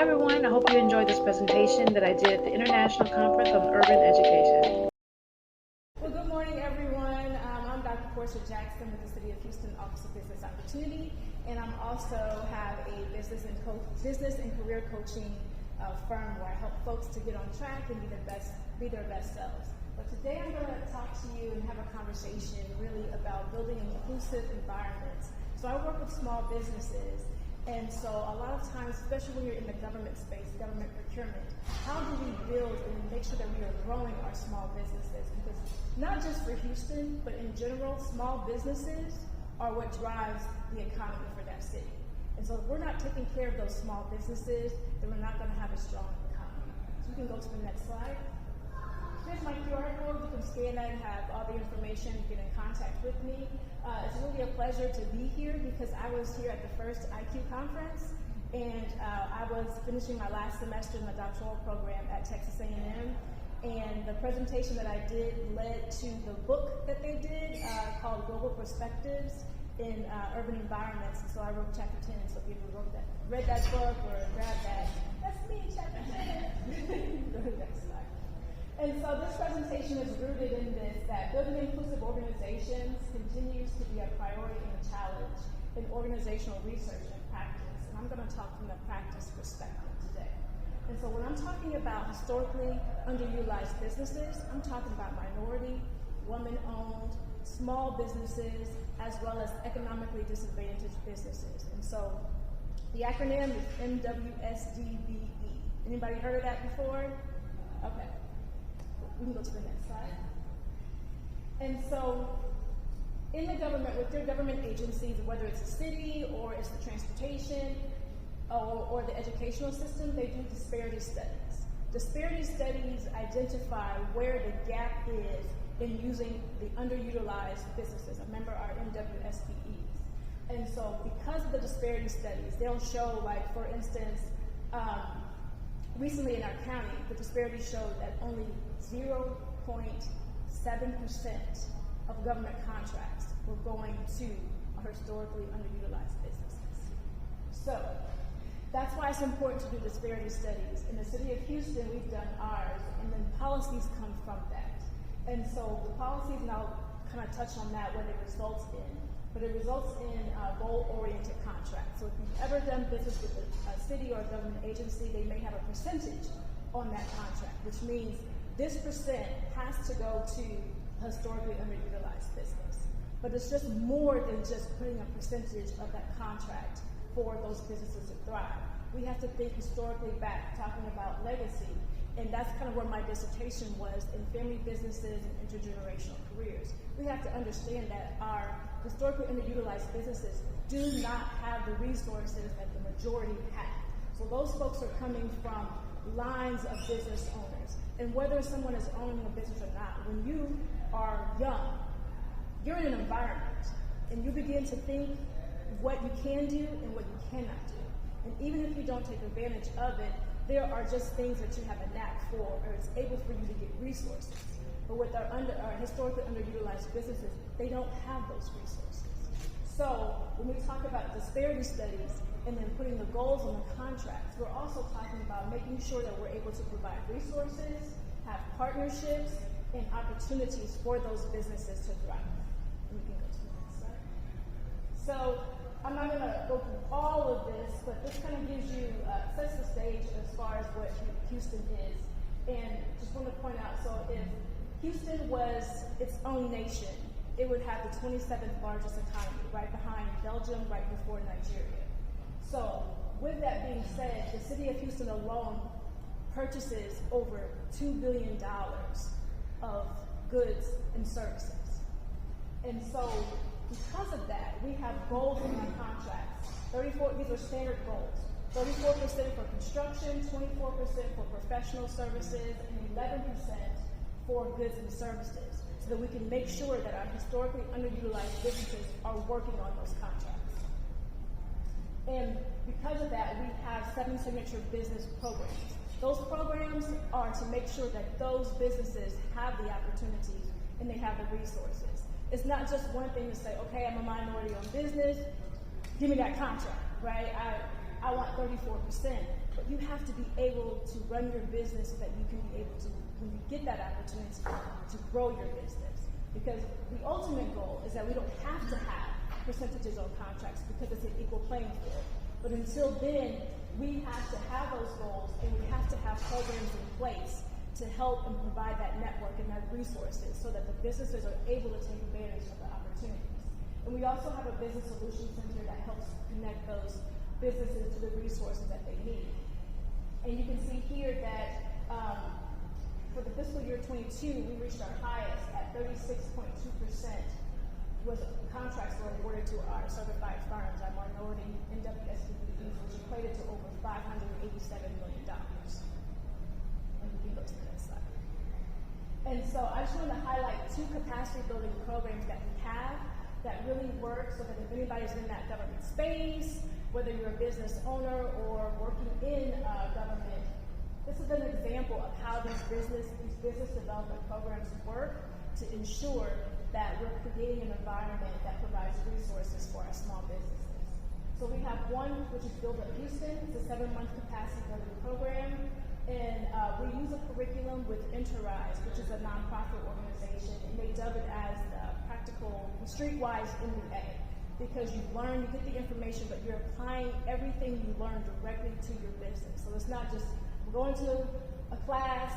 Hi everyone, I hope you enjoyed this presentation that I did at the International Conference on Urban Education. Well, good morning everyone. I'm Dr. Portia Jackson with the City of Houston Office of Business Opportunity, and I'm also have a business and career coaching firm where I help folks to get on track and be their best selves. But today I'm going to talk to you and have a conversation really about building an inclusive environment. So I work with small businesses, and so a lot of times, especially when you're in the government space, government procurement, how do we build and make sure that we are growing our small businesses? Because not just for Houston, but in general, small businesses are what drives the economy for that city. And so if we're not taking care of those small businesses, then we're not going to have a strong economy. So we can go to the next slide. Here's my QR code. You can scan that and have all the information, get in contact with me. It's really a pleasure to be here because I was here at the first IQ conference, and I was finishing my last semester in the doctoral program at Texas A&M. And the presentation that I did led to the book that they did called Global Perspectives in Urban Environments. And so I wrote chapter 10. So if you ever read that book or grabbed that, that's me, chapter 10. Go to the next slide. And so this presentation is rooted in this, that building inclusive organizations continues to be a priority and a challenge in organizational research and practice. And I'm going to talk from the practice perspective today. And so when I'm talking about historically underutilized businesses, I'm talking about minority, woman-owned, small businesses, as well as economically disadvantaged businesses. And so the acronym is MWSDBE. Anybody heard of that before? Okay. We can go to the next slide. And so in the government, with their government agencies, whether it's a city or it's the transportation or the educational system, they do disparity studies. Disparity studies identify where the gap is in using the underutilized businesses. Remember our MWSBEs. And so because of the disparity studies, they'll show, like, for instance, recently in our county, the disparity showed that only 0.7% of government contracts were going to historically underutilized businesses. So that's why it's important to do disparity studies. In the city of Houston, we've done ours, and then policies come from that. And so the policies, and I'll kind of touch on that, what it results in, but it results in goal-oriented contracts. So if you've ever done business with a city or a government agency, they may have a percentage on that contract, which means this percent has to go to historically underutilized business. But it's just more than just putting a percentage of that contract for those businesses to thrive. We have to think historically back, talking about legacy, and that's kind of where my dissertation was, in family businesses and intergenerational careers. We have to understand that our historically underutilized businesses do not have the resources that the majority have. So those folks are coming from lines of business owners. And whether someone is owning a business or not, when you are young, you're in an environment, and you begin to think what you can do and what you cannot do. And even if you don't take advantage of it, there are just things that you have a knack for, or it's able for you to get resources. But with our historically underutilized businesses, they don't have those resources. So when we talk about disparity studies and then putting the goals on the contracts, we're also talking about making sure that we're able to provide resources, have partnerships, and opportunities for those businesses to thrive. And we can go to the next slide. So I'm not going to go through all of this, but this kind of gives you, sets the stage as far as what Houston is. And just want to point out, so if Houston was its own nation, it would have the 27th largest economy, right behind Belgium, right before Nigeria. So with that being said, the city of Houston alone purchases over $2 billion of goods and services. And so because of that, we have goals in our contracts. These are standard goals. 34% for construction, 24% for professional services, and 11% for goods and services, so that we can make sure that our historically underutilized businesses are working on those contracts. And because of that, we have 7 signature business programs. Those programs are to make sure that those businesses have the opportunities and they have the resources. It's not just one thing to say, okay, I'm a minority-owned business, give me that contract, right? I want 34%. but you have to be able to run your business so that you can be able to, when you get that opportunity, to grow your business. Because the ultimate goal is that we don't have to have percentages on contracts because it's an equal playing field. But until then, we have to have those goals, and we have to have programs in place to help and provide that network and that resources so that the businesses are able to take advantage of the opportunities. And we also have a business solution center that helps connect those businesses to the resources that they need. And you can see here that for the fiscal year 22, we reached our highest at 36.2% was contracts were awarded to our certified firms, our minority NWSBBs, which equated to over $587 million. And we can go to the next slide. And so I just wanted to highlight 2 capacity building programs that we have that really work so that if anybody's in that government space, whether you're a business owner or working in government, this is an example of how these business development programs work to ensure that we're creating an environment that provides resources for our small businesses. So we have one which is Build Up Houston. It's a 7-month capacity building program. And we use a curriculum with Enterrise, which is a nonprofit organization, and they dub it as the practical streetwise MBA, because you learn, you get the information, but you're applying everything you learn directly to your business. So it's not just going to a class,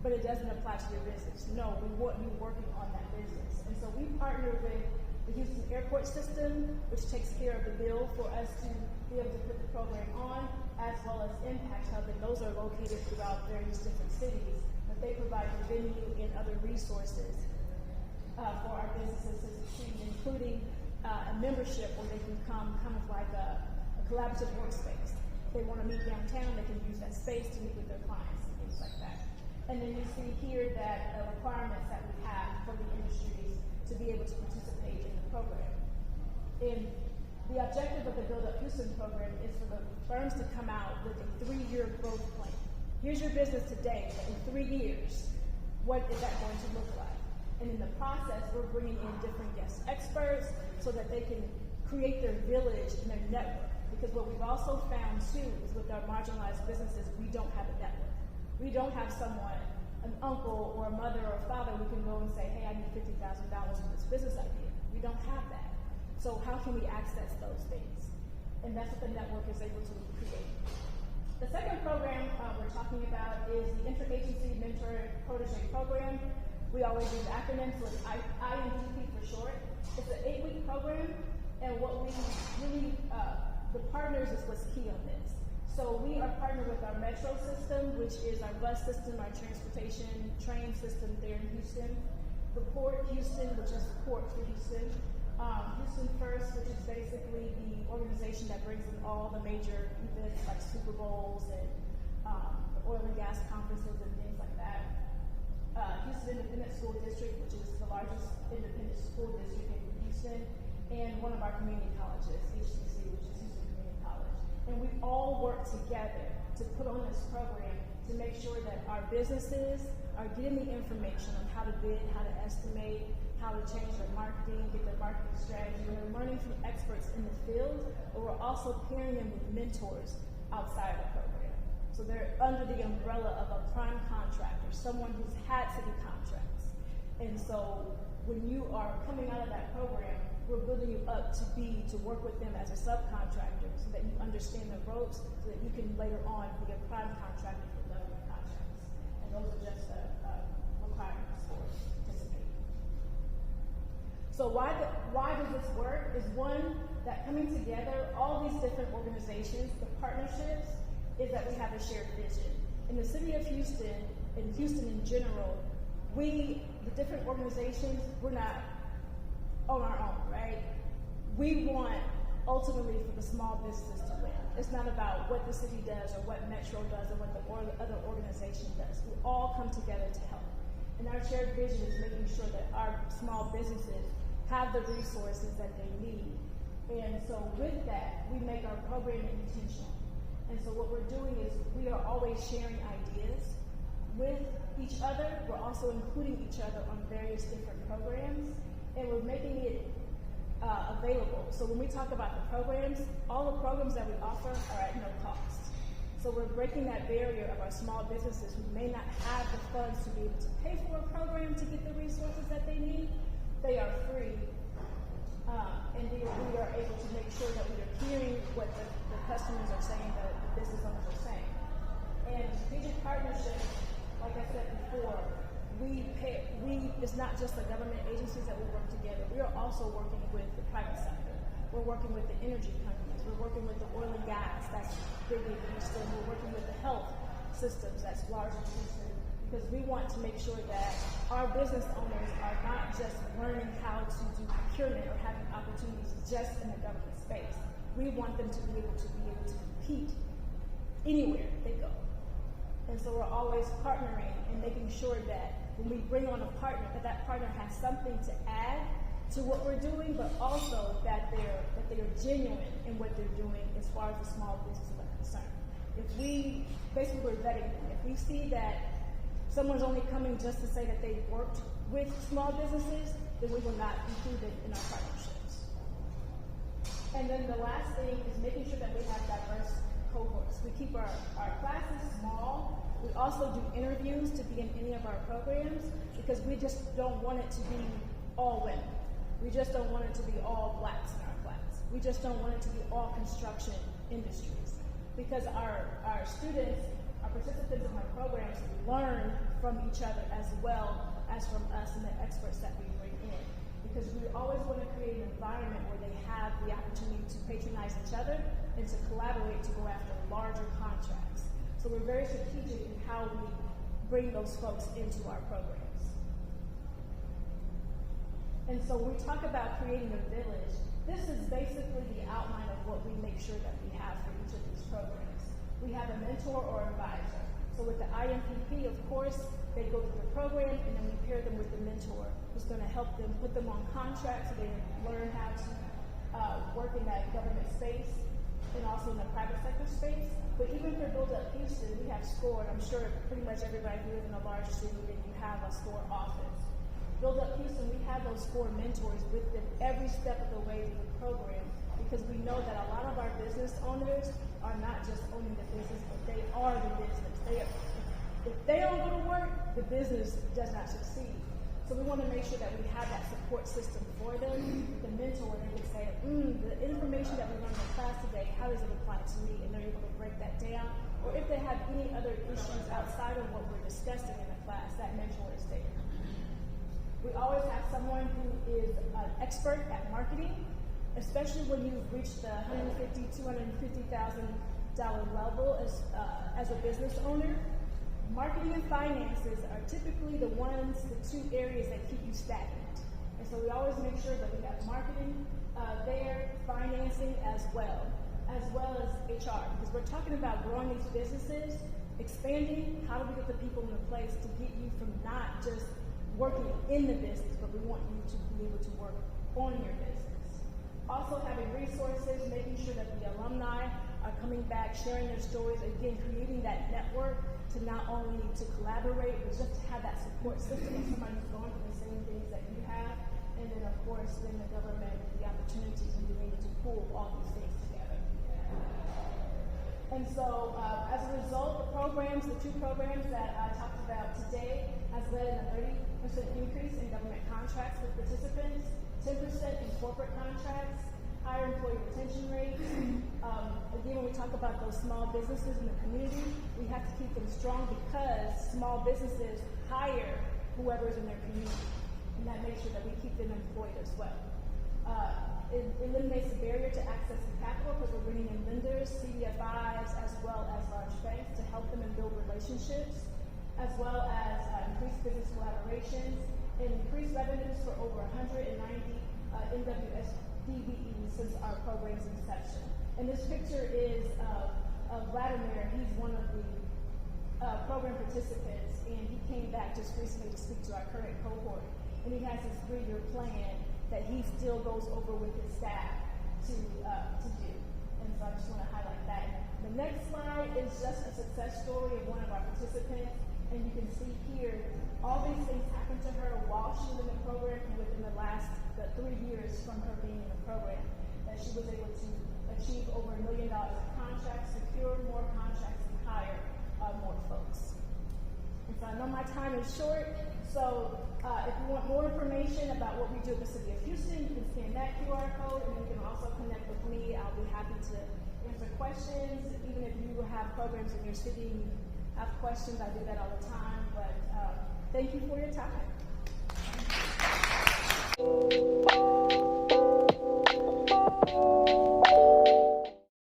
but it doesn't apply to your business. No, we want you working on that business. And so we partner with the Houston Airport System, which takes care of the bill for us to be able to put the program on, as well as Impact Hub, and those are located throughout various different cities. But they provide the venue and other resources for our businesses to succeed, including a membership where they can come kind of like a collaborative workspace. If they want to meet downtown, they can use that space to meet with their clients and things like that. And then you see here that requirements that we have for the industries to be able to participate in the program. And the objective of the Build Up Houston program is for the firms to come out with a 3-year growth plan. Here's your business today, but in 3 years, what is that going to look like? And in the process, we're bringing in different guest experts so that they can create their village and their network. Because what we've also found too is with our marginalized businesses, we don't have a network. We don't have someone, an uncle or a mother or a father, we can go and say, hey, I need $50,000 for this business idea. We don't have that. So how can we access those things? And that's what the network is able to create. The second program we're talking about is the Interagency Mentor Protege Program. We always use acronyms, so it's IMPP for short. It's an 8-week program, and what we really, the partners is what's key on this. So we are partnered with our Metro system, which is our bus system, our transportation train system there in Houston. The Port Houston, which is Port for Houston. Houston First, which is basically the organization that brings in all the major events like Super Bowls and the oil and gas conferences and things like that. Houston Independent School District, which is the largest independent school district in Houston, and one of our community colleges, HCC, which is Houston Community College. And we all work together to put on this program to make sure that our businesses are getting the information on how to bid, how to estimate, how to change their marketing, get their marketing strategy. We're learning from experts in the field, but we're also pairing them with mentors outside of the program. So they're under the umbrella of a prime contractor, someone who's had city contracts. And so when you are coming out of that program, we're building you up to work with them as a subcontractor so that you understand the ropes so that you can later on be a prime contractor for government contracts. And those are just requirements for participating. So why does this work? Is one, that coming together, all these different organizations, the partnerships, is that we have a shared vision. In the city of Houston, and Houston in general, the different organizations, we're not on our own, right? We want ultimately for the small businesses to win. It's not about what the city does or what Metro does or what the other organization does. We all come together to help. And our shared vision is making sure that our small businesses have the resources that they need. And so with that, we make our programming intentional. And so what we're doing is we are always sharing ideas with each other. We're also including each other on various different programs, and we're making it available. So when we talk about the programs, all the programs that we offer are at no cost. So we're breaking that barrier of our small businesses who may not have the funds to be able to pay for a program to get the resources that they need. They are free, and we are able to make sure that we are hearing what the customers are saying, the business owners are saying. And strategic partnerships, like I said before, it's not just the government agencies that we work together. We are also working with the private sector. We're working with the energy companies. We're working with the oil and gas. That's big in Houston. We're working with the health systems. That's large in Houston. Because we want to make sure that our business owners are not just learning how to do procurement or having opportunities just in the government space. We want them to be able to compete anywhere they go. And so we're always partnering and making sure that when we bring on a partner, that partner has something to add to what we're doing, but also that they are genuine in what they're doing as far as the small businesses are concerned. If we, basically we're vetting them. If we see that someone's only coming just to say that they worked with small businesses, then we will not include them in our partnerships. And then the last thing is making sure that we have diverse cohorts. We keep our classes small. We also do interviews to be in any of our programs because we just don't want it to be all women. We just don't want it to be all blacks in our class. We just don't want it to be all construction industries because our students, our participants in our programs learn from each other as well as from us and the experts that we bring in. Because we always want to create an environment where they have the opportunity to patronize each other and to collaborate to go after larger contracts. So we're very strategic in how we bring those folks into our programs. And so when we talk about creating a village, this is basically the outline of what we make sure that we have for each of these programs. We have a mentor or advisor. So with the IMPP, of course, they go through the program and then we pair them with the mentor who's going to help them put them on contracts so they learn how to work in that government space and also in the private sector space. But even for Build Up Houston, we have SCORE. I'm sure pretty much everybody who lives in a large city, then you have a SCORE office. Build Up Houston, we have those SCORE mentors with them every step of the way through the program because we know that a lot of our business owners are not just owning the business, but they are the business. If they don't go to work, the business does not succeed. So we want to make sure that we have that support system for them. The mentor, they can say, the information that we learned in class today, how does it apply to me? And they're able to break that down. Or if they have any other issues outside of what we're discussing in the class, that mentor is there. We always have someone who is an expert at marketing, especially when you've reached the $150,000, $250,000 level as a business owner. Marketing and finances are typically the two areas that keep you stagnant. And so we always make sure that we have marketing there, financing as well as HR, because we're talking about growing these businesses, expanding. How do we get the people in the place to get you from not just working in the business, but we want you to be able to work on your business. Also having resources, making sure that the alumni are coming back, sharing their stories, again, creating that network to not only to collaborate, but just to have that support system of somebody who's going through the same things that you have. And then, of course, then the government, the opportunities and being able to pull all these things together. And so, as a result, the two programs that I talked about today has led in a 30% increase in government contracts with participants, 10% in corporate contracts, higher employee retention rates. Again, when we talk about those small businesses in the community, we have to keep them strong because small businesses hire whoever's in their community. And that makes sure that we keep them employed as well. It eliminates the barrier to access to capital because we're bringing in lenders, CDFIs, as well as large banks to help them and build relationships, as well as increased business collaborations and increased revenues for over 190 MWSDBEs since our program's inception. And this picture is of Vladimir. He's one of the program participants, and he came back just recently to speak to our current cohort. And he has this 3-year plan that he still goes over with his staff to do. And so I just want to highlight that. The next slide is just a success story of one of our participants. And you can see here, all these things happened to her while she was in the program and within the 3 years from her being in the program, that she was able to achieve over $1 million in contracts, secure more contracts in hire more folks. And so I know my time is short, so if you want more information about what we do at the City of Houston, you can scan that QR code, and you can also connect with me. I'll be happy to answer questions. Even if you have programs in your city and you have questions, I do that all the time. But thank you for your time.